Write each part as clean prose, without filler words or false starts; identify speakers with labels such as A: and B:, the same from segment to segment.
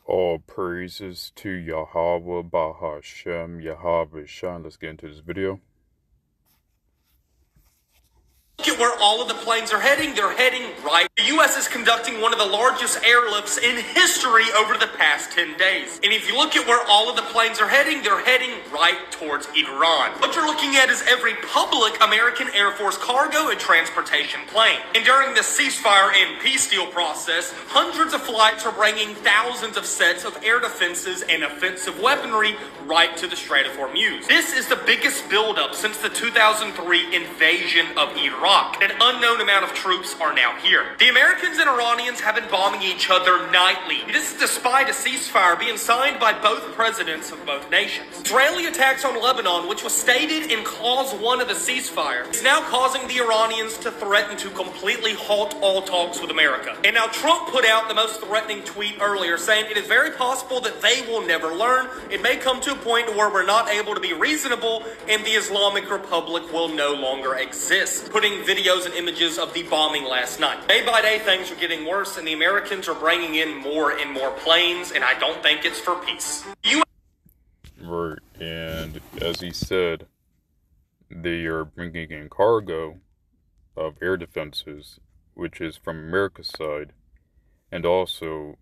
A: All praises to Yahweh Bahashem Yahweh Shah. Let's get into this video.
B: Look at where all of the planes are heading. They're heading right. The U.S. is conducting one of the largest airlifts in history over the past 10 days. And if you look at where all of the planes are heading, they're heading right towards Iran. What you're looking at is every public American Air Force cargo and transportation plane. And during the ceasefire and peace deal process, hundreds of flights are bringing thousands of sets of air defenses and offensive weaponry right to the Strait of Hormuz. This is the biggest buildup since the 2003 invasion of Iraq. An unknown amount of troops are now here. The Americans and Iranians have been bombing each other nightly. This is despite a ceasefire being signed by both presidents of both nations. Israeli attacks on Lebanon, which was stated in Clause 1 of the ceasefire, is now causing the Iranians to threaten to completely halt all talks with America. And now Trump put out the most threatening tweet earlier, saying it is very possible that they will never learn. It may come to a point where we're not able to be reasonable and the Islamic Republic will no longer exist. Putting videos and images of the bombing last night. Day by day, things are getting worse and the Americans are bringing in more and more planes, and I don't think it's for peace.
A: Right, and as he said, they are bringing in cargo of air defenses, which is from America's side, and also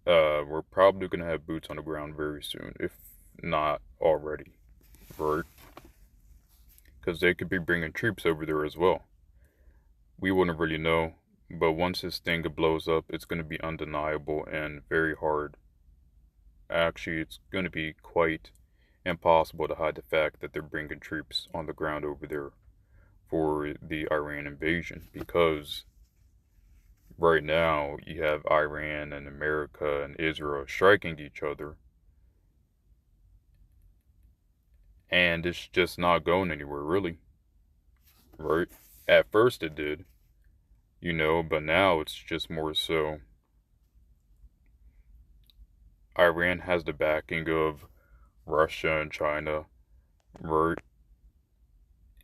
A: we're probably going to have boots on the ground very soon, if not already, right? Because they could be bringing troops over there as well. We wouldn't really know, but once this thing blows up, it's going to be undeniable and very hard. Actually, it's going to be quite impossible to hide the fact that they're bringing troops on the ground over there for the Iran invasion, because right now you have Iran and America and Israel striking each other, and it's just not going anywhere, really, right? At first it did, but now it's just more so Iran has the backing of Russia and China, right?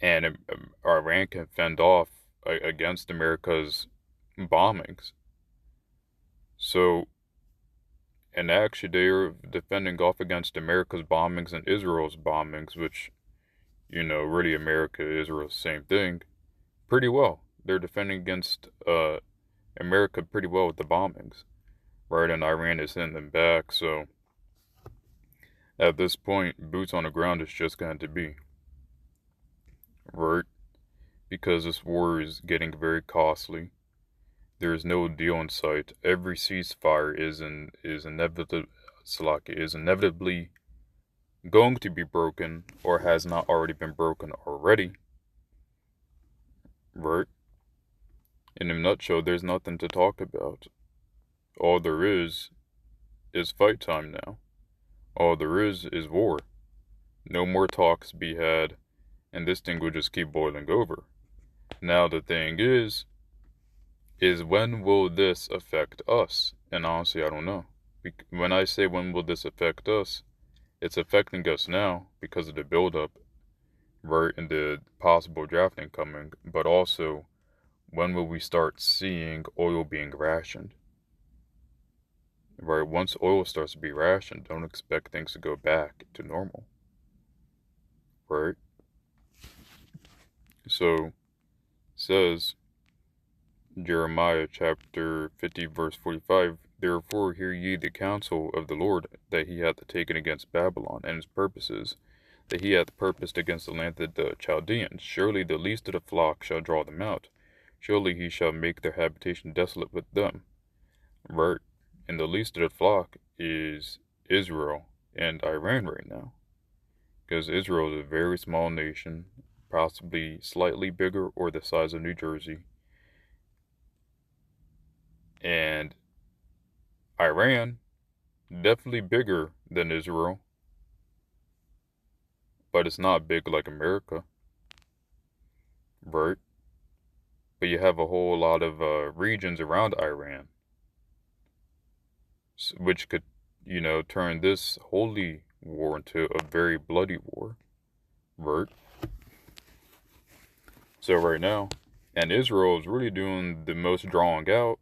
A: And Iran can fend off against America's bombings. So, and actually they're defending off against America's bombings and Israel's bombings, which, really America, Israel, same thing, pretty well. They're defending against America pretty well with the bombings, right? And Iran is hitting them back, so at this point, boots on the ground is just going to be, right? Because this war is getting very costly. There is no deal in sight. Every ceasefire is inevitably going to be broken, or has not already been broken already, right? In a nutshell, there's nothing to talk about. All there is fight time now. All there is war. No more talks be had, and this thing will just keep boiling over. Now the thing is when will this affect us? And honestly, I don't know. When I say when will this affect us, it's affecting us now because of the buildup, right, and the possible drafting coming, but also when will we start seeing oil being rationed? Right, once oil starts to be rationed, don't expect things to go back to normal, right? So, says Jeremiah chapter 50 verse 45, therefore hear ye the counsel of the Lord that he hath taken against Babylon, and his purposes that he hath purposed against the land of the Chaldeans. Surely the least of the flock shall draw them out. Surely he shall make their habitation desolate with them. Right? And the least of the flock is Israel and Iran right now. Because Israel is a very small nation, possibly slightly bigger or the size of New Jersey. And Iran, definitely bigger than Israel, but it's not big like America, right? But you have a whole lot of regions around Iran, which could, turn this holy war into a very bloody war, right? So right now, and Israel is really doing the most drawing out,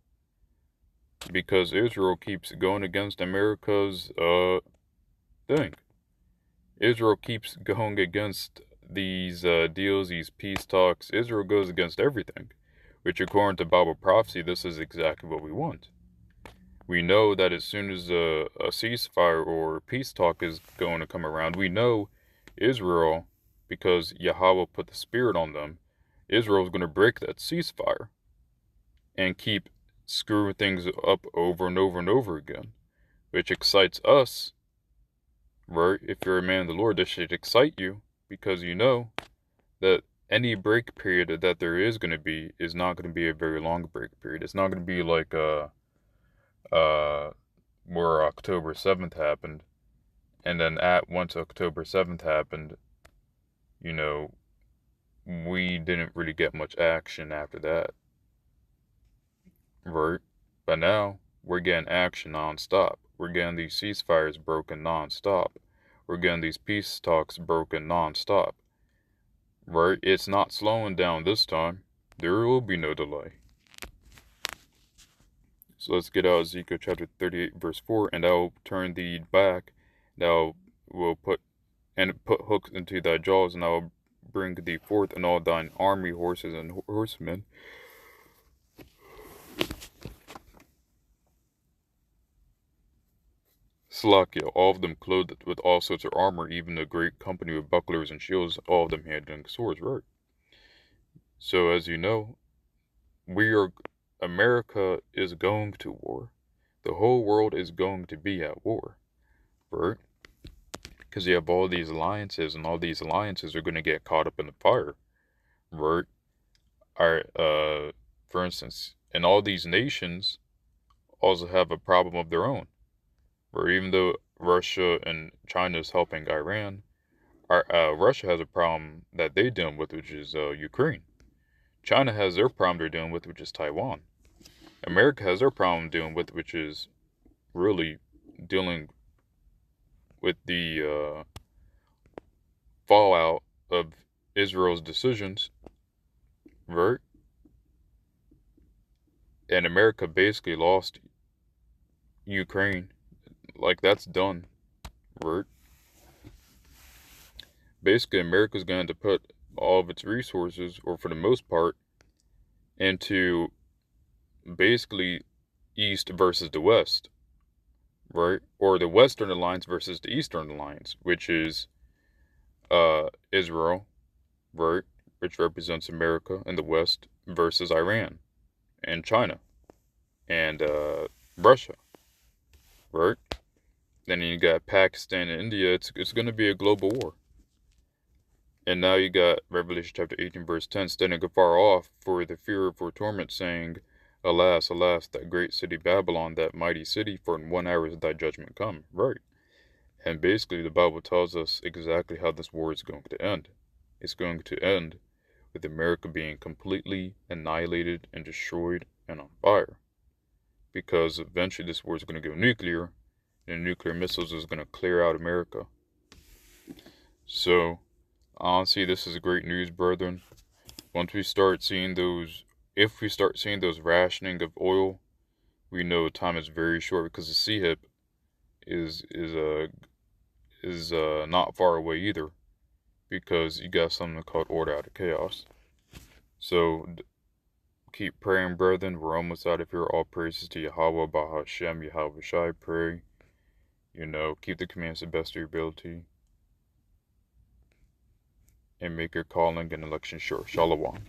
A: because Israel keeps going against America's thing. Israel keeps going against these deals, these peace talks. Israel goes against everything, which according to Bible prophecy, this is exactly what we want. We know that as soon as a ceasefire or peace talk is going to come around, we know Israel, because Yahweh put the spirit on them, Israel is going to break that ceasefire and keep screwing things up over and over and over again, which excites us, right? If you're a man of the Lord, this should excite you because you know that any break period that there is going to be is not going to be a very long break period. It's not going to be like uh where October 7th happened, and then once October 7th happened, you know, we didn't really get much action after that, right? But now we're getting action nonstop. We're getting these ceasefires broken nonstop. We're getting these peace talks broken nonstop, right? It's not slowing down this time. There will be no delay. So let's get out Ezekiel chapter 38, verse 4, and I'll turn thee back. Thou will put hooks into thy jaws, and I will bring thee forth, and all thine army horses and horsemen. Slakia, all of them clothed with all sorts of armor, even a great company with bucklers and shields, all of them handling swords, right? So as you know, America is going to war. The whole world is going to be at war, right? Because you have all these alliances, and all these alliances are going to get caught up in the fire, right? For instance, and all these nations also have a problem of their own, where even though Russia and China is helping Iran, Russia has a problem that they're dealing with, which is Ukraine. China has their problem they're dealing with, which is Taiwan. America has their problem dealing with, which is really dealing with the fallout of Israel's decisions, right? And America basically lost Ukraine. Like, that's done, right? Basically, America's going to put all of its resources, or for the most part, into basically East versus the West, right? Or the Western Alliance versus the Eastern Alliance, which is Israel, right? Which represents America in the West, versus Iran and China and Russia, right? Then you got Pakistan and India. It's going to be a global war. And now you got Revelation chapter 18, verse 10, standing afar off for the fear for torment, saying, Alas, alas, that great city Babylon, that mighty city, for in 1 hour is thy judgment come. Right. And basically the Bible tells us exactly how this war is going to end. It's going to end with America being completely annihilated and destroyed and on fire. Because eventually this war is going to go nuclear, and nuclear missiles is going to clear out America. So, honestly, this is great news, brethren. Once we start seeing those, if we start seeing those rationing of oil, we know time is very short, because the sea hip is not far away either, because you got something called order out of chaos. So keep praying, brethren. We're almost out of here. All praises to Yahweh, Bahashem, Yahweh Shai. Pray, keep the commands to the best of your ability, and make your calling and election sure. Shalom.